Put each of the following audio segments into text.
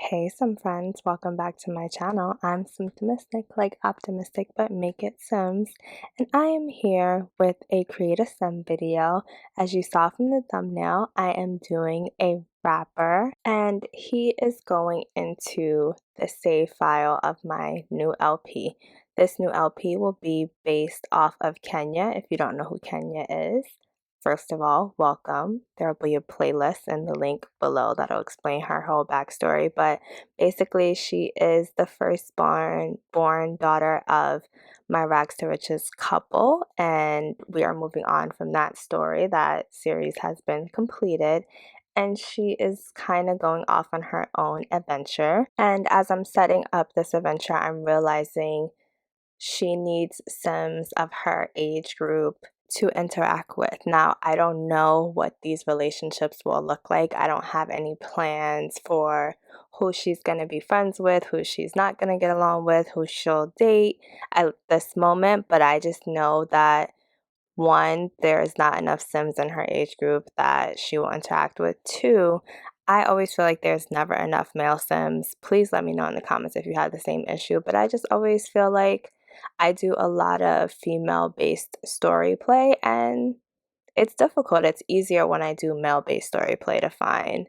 Hey, some friends, welcome back to my channel. I'm Symptomistic, like optimistic, but make it Sims, and I am here with a create a sim video. As you saw from the thumbnail, I am doing a rapper, and he is going into the save file of my new LP. This new LP will be based off of Kenya, if you don't know who Kenya is. First of all, welcome. There will be a playlist in the link below that'll explain her whole backstory. But basically, she is the firstborn daughter of my rags to riches couple, and we are moving on from that story. That series has been completed, and she is kind of going off on her own adventure. And as I'm setting up this adventure, I'm realizing she needs Sims of her age group to interact with. Now, I don't know what these relationships will look like. I don't have any plans for who she's going to be friends with, who she's not going to get along with, who she'll date at this moment, but I just know that one, there's not enough Sims in her age group that she will interact with. Two, I always feel like there's never enough male Sims. Please let me know in the comments if you have the same issue, but I just always feel like I do a lot of female-based story play, and it's difficult. It's easier when I do male-based story play to find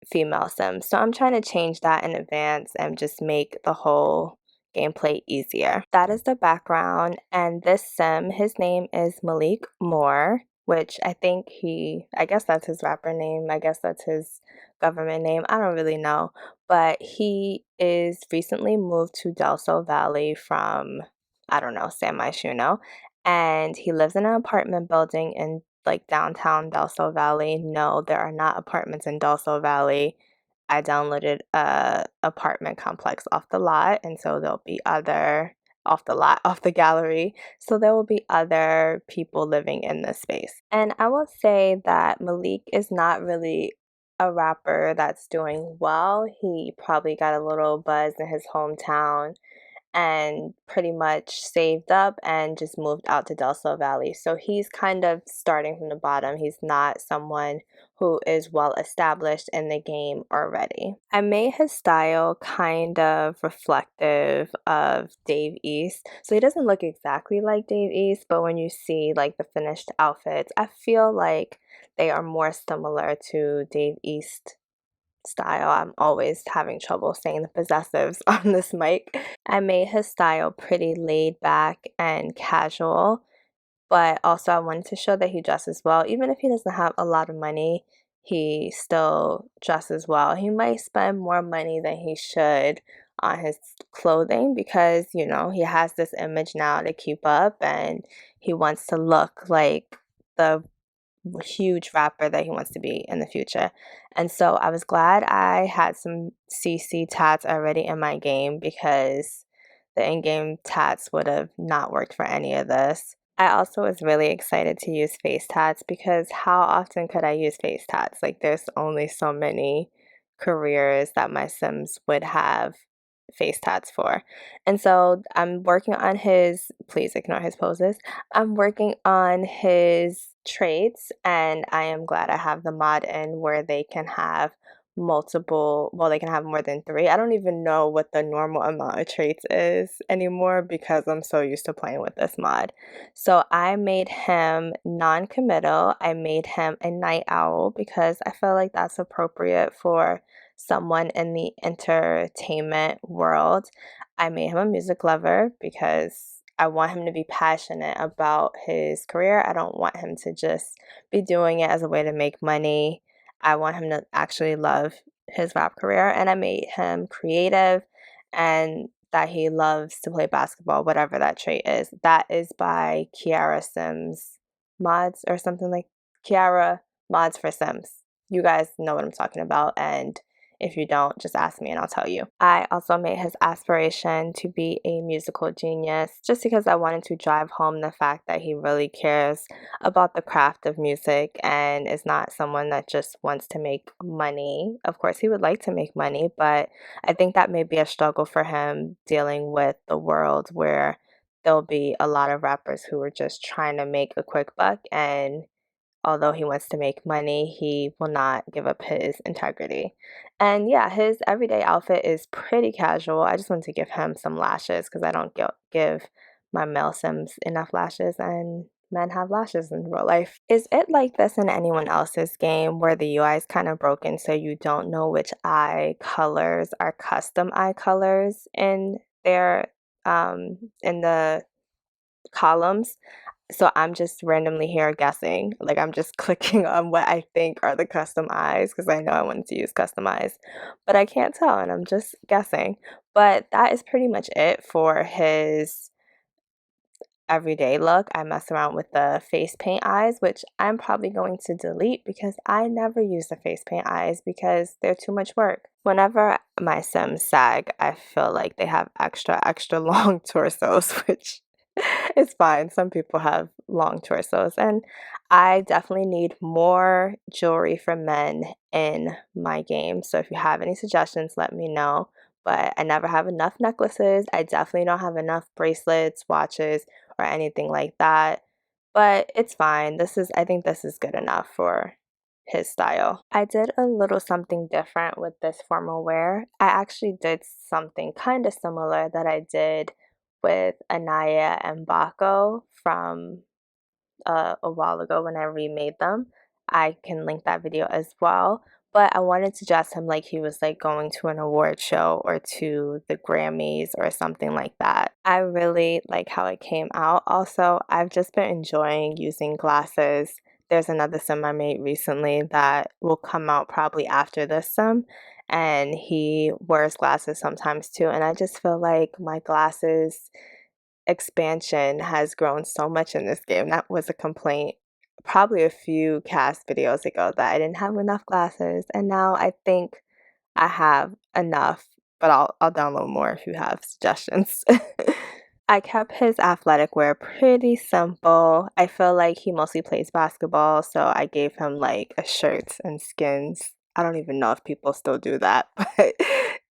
female Sims. So I'm trying to change that in advance and just make the whole gameplay easier. That is the background, and this Sim, his name is Malik Moore, which I guess that's his rapper name. I guess that's his government name. I don't really know. But he is recently moved to Del Sol Valley from, I don't know, San Moschino. And he lives in an apartment building in like downtown Del Sol Valley. No, there are not apartments in Del Sol Valley. I downloaded a apartment complex off the lot, and so there'll be other off the gallery. So there will be other people living in this space. And I will say that Malik is not really a rapper that's doing well. He probably got a little buzz in his hometown and pretty much saved up and just moved out to Del Sol Valley. So he's kind of starting from the bottom. He's not someone who is well established in the game already. I made his style kind of reflective of Dave East. So he doesn't look exactly like Dave East, but when you see like the finished outfits, I feel like they are more similar to Dave East style. I'm always having trouble saying the possessives on this mic. I made his style pretty laid back and casual, but also I wanted to show that he dresses well. Even if he doesn't have a lot of money, he still dresses well. He might spend more money than he should on his clothing because, you know, he has this image now to keep up and he wants to look like the huge rapper that he wants to be in the future. And so I was glad I had some CC tats already in my game because the in-game tats would have not worked for any of this. I also was really excited to use face tats because how often could I use face tats? Like there's only so many careers that my Sims would have face tats for. And so I'm working on his, please ignore his poses. I'm working on his traits, and I am glad I have the mod in where they can have multiple, well, they can have more than 3. I don't even know what the normal amount of traits is anymore because I'm so used to playing with this mod. So I made him non-committal. I made him a night owl because I feel like that's appropriate for someone in the entertainment world. I made him a music lover because I want him to be passionate about his career. I don't want him to just be doing it as a way to make money. I want him to actually love his rap career. And I made him creative and that he loves to play basketball, whatever that trait is. That is by Kiara Sims Mods or something like Kiara Mods for Sims. You guys know what I'm talking about, and if you don't, just ask me and I'll tell you. I also made his aspiration to be a musical genius just because I wanted to drive home the fact that he really cares about the craft of music and is not someone that just wants to make money. Of course, he would like to make money, but I think that may be a struggle for him dealing with the world where there'll be a lot of rappers who are just trying to make a quick buck, and although he wants to make money, he will not give up his integrity. And yeah, his everyday outfit is pretty casual. I just want to give him some lashes because I don't give my male Sims enough lashes, and men have lashes in real life. Is it like this in anyone else's game where the UI is kind of broken so you don't know which eye colors are custom eye colors in their in the columns? So I'm just randomly here guessing. Like I'm just clicking on what I think are the custom eyes because I know I wanted to use custom eyes, but I can't tell and I'm just guessing. But that is pretty much it for his everyday look. I mess around with the face paint eyes, which I'm probably going to delete because I never use the face paint eyes because they're too much work. Whenever my Sims sag, I feel like they have extra long torsos, which is fine. Some people have long torsos, and I definitely need more jewelry for men in my game. So if you have any suggestions, let me know. But I never have enough necklaces. I definitely don't have enough bracelets, watches, or anything like that. But it's fine. I think this is good enough for his style. I did a little something different with this formal wear. I actually did something kind of similar that I did with Anaya and Bako from a while ago when I remade them. I can link that video as well. But I wanted to dress him like he was like going to an award show or to the Grammys or something like that. I really like how it came out. Also, I've just been enjoying using glasses. There's another sim I made recently that will come out probably after this sim, and he wears glasses sometimes too, and I just feel like my glasses expansion has grown so much in this game. That was a complaint probably a few CAS videos ago, that I didn't have enough glasses, and now I think I have enough, but I'll download more if you have suggestions. I kept his athletic wear pretty simple. I feel like he mostly plays basketball, so I gave him like a shirts and skins. I don't even know if people still do that, but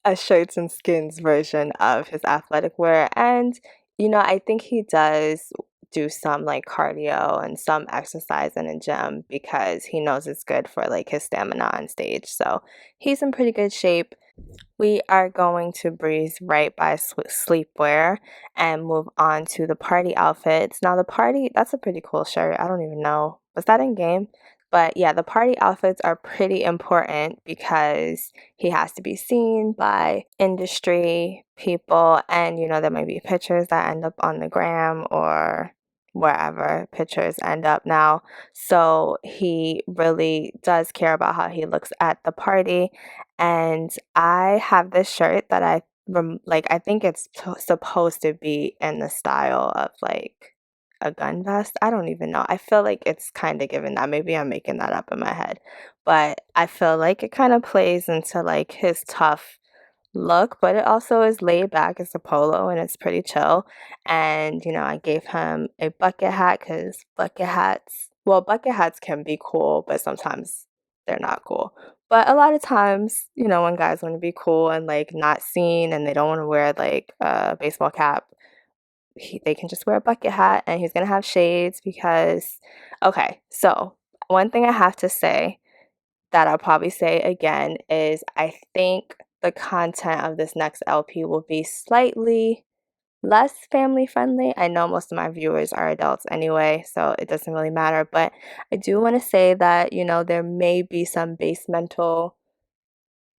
a shirts and skins version of his athletic wear. And I think he does do some like cardio and some exercise in a gym because he knows it's good for like his stamina on stage. So he's in pretty good shape. We are going to breeze right by sleepwear and move on to the party outfits. Now the party, that's a pretty cool shirt. I don't even know. Was that in game? But yeah, the party outfits are pretty important because he has to be seen by industry people, and there might be pictures that end up on the gram or wherever pictures end up now. So he really does care about how he looks at the party. And I have this shirt that I think it's supposed to be in the style of like a gun vest. I don't even know. I feel like it's kind of given that. Maybe I'm making that up in my head. But I feel like it kind of plays into like his tough look, but it also is laid back. It's a polo and it's pretty chill. And I gave him a bucket hat because bucket hats can be cool, but sometimes they're not cool. But a lot of times, when guys want to be cool and like not seen and they don't want to wear like a baseball cap, they can just wear a bucket hat, and he's gonna have shades because, okay, so one thing I have to say that I'll probably say again is I think the content of this next LP will be slightly less family friendly. I know most of my viewers are adults anyway, so it doesn't really matter, but I do want to say that, there may be some basemental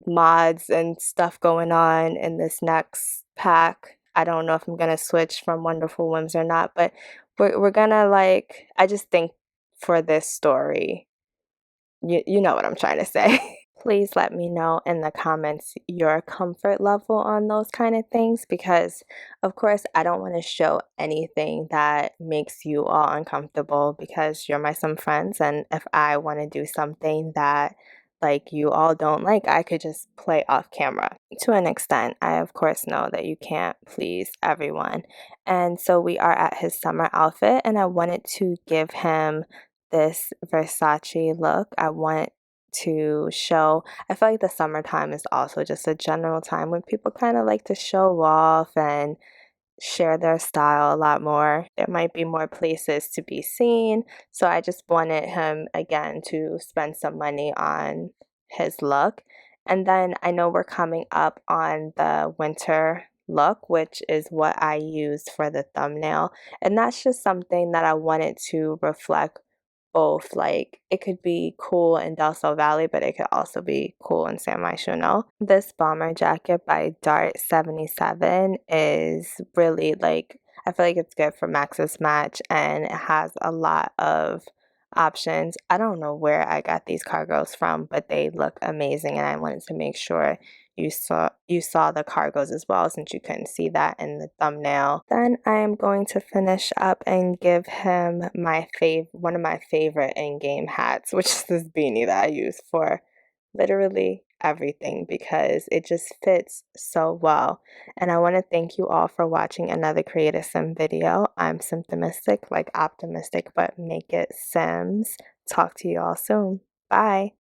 mods and stuff going on in this next pack. I don't know if I'm gonna switch from Wonderful Whims or not, but we're gonna like, I just think for this story, you know what I'm trying to say. Please let me know in the comments your comfort level on those kind of things, because of course I don't want to show anything that makes you all uncomfortable because you're my some friends, and if I want to do something that like you all don't like, I could just play off camera. To an extent, I of course know that you can't please everyone. And so we are at his summer outfit, and I wanted to give him this Versace look. I want to show, I feel like the summertime is also just a general time when people kind of like to show off and share their style a lot more. There might be more places to be seen, so I just wanted him again to spend some money on his look. And then I know we're coming up on the winter look, which is what I used for the thumbnail, and that's just something that I wanted to reflect both. Like, it could be cool in Del Sol Valley, but it could also be cool in San Myshuno. This bomber jacket by Dart77 is really, like, I feel like it's good for MaxisMatch, and it has a lot of options. I don't know where I got these cargos from, but they look amazing, and I wanted to make sure you saw the cargos as well, since you couldn't see that in the thumbnail. Then I am going to finish up and give him one of my favorite in-game hats, which is this beanie that I use for literally everything because it just fits so well. And I want to thank you all for watching another Creative Sim video. I'm Symptomistic, like optimistic, but make it Sims. Talk to you all soon. Bye.